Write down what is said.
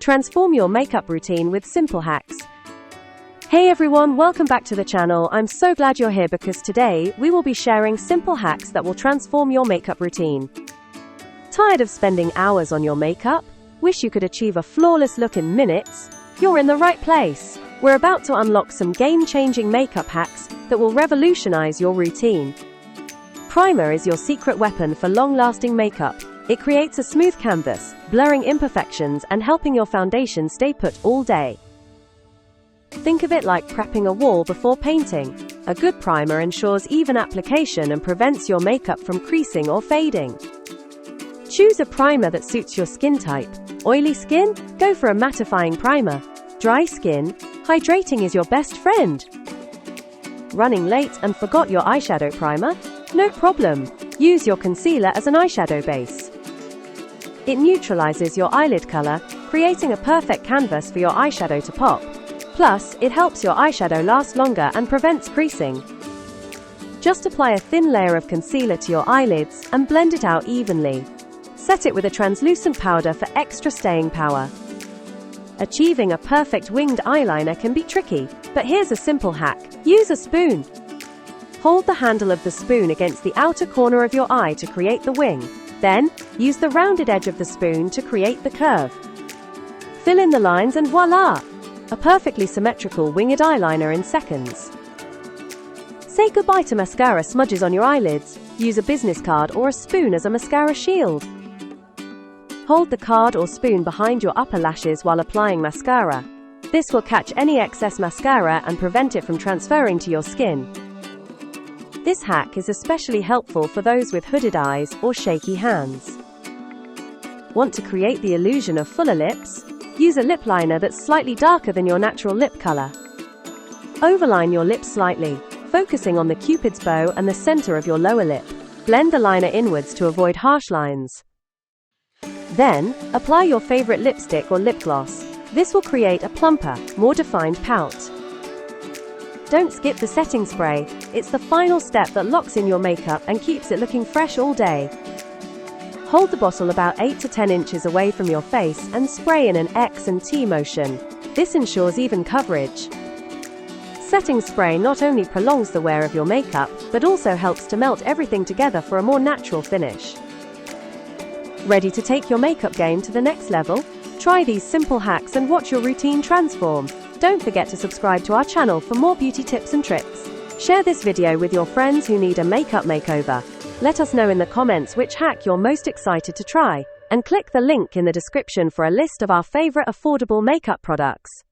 Transform your makeup routine with simple hacks. Hey everyone, welcome back to the channel. I'm so glad you're here because today we will be sharing simple hacks that will transform your makeup routine. Tired of spending hours on your makeup? Wish you could achieve a flawless look in minutes? You're in the right place. We're about to unlock some game-changing makeup hacks that will revolutionize your routine. Primer is your secret weapon for long-lasting makeup. It creates a smooth canvas, blurring imperfections and helping your foundation stay put all day. Think of it like prepping a wall before painting. A good primer ensures even application and prevents your makeup from creasing or fading. Choose a primer that suits your skin type. Oily skin? Go for a mattifying primer. Dry skin? Hydrating is your best friend. Running late and forgot your eyeshadow primer? No problem. Use your concealer as an eyeshadow base. It neutralizes your eyelid color, creating a perfect canvas for your eyeshadow to pop. Plus, it helps your eyeshadow last longer and prevents creasing. Just apply a thin layer of concealer to your eyelids and blend it out evenly. Set it with a translucent powder for extra staying power. Achieving a perfect winged eyeliner can be tricky, but here's a simple hack. Use a spoon. Hold the handle of the spoon against the outer corner of your eye to create the wing. Then, use the rounded edge of the spoon to create the curve. Fill in the lines and voila! A perfectly symmetrical winged eyeliner in seconds. Say goodbye to mascara smudges on your eyelids. Use a business card or a spoon as a mascara shield. Hold the card or spoon behind your upper lashes while applying mascara. This will catch any excess mascara and prevent it from transferring to your skin. This hack is especially helpful for those with hooded eyes or shaky hands. Want to create the illusion of fuller lips? Use a lip liner that's slightly darker than your natural lip color. Overline your lips slightly, focusing on the cupid's bow and the center of your lower lip. Blend the liner inwards to avoid harsh lines. Then, apply your favorite lipstick or lip gloss. This will create a plumper, more defined pout. Don't skip the setting spray. It's the final step that locks in your makeup and keeps it looking fresh all day. Hold the bottle about 8 to 10 inches away from your face and spray in an X and T motion. This ensures even coverage. Setting spray not only prolongs the wear of your makeup, but also helps to melt everything together for a more natural finish. Ready to take your makeup game to the next level? Try these simple hacks and watch your routine transform. Don't forget to subscribe to our channel for more beauty tips and tricks. Share this video with your friends who need a makeup makeover. Let us know in the comments which hack you're most excited to try, and click the link in the description for a list of our favorite affordable makeup products.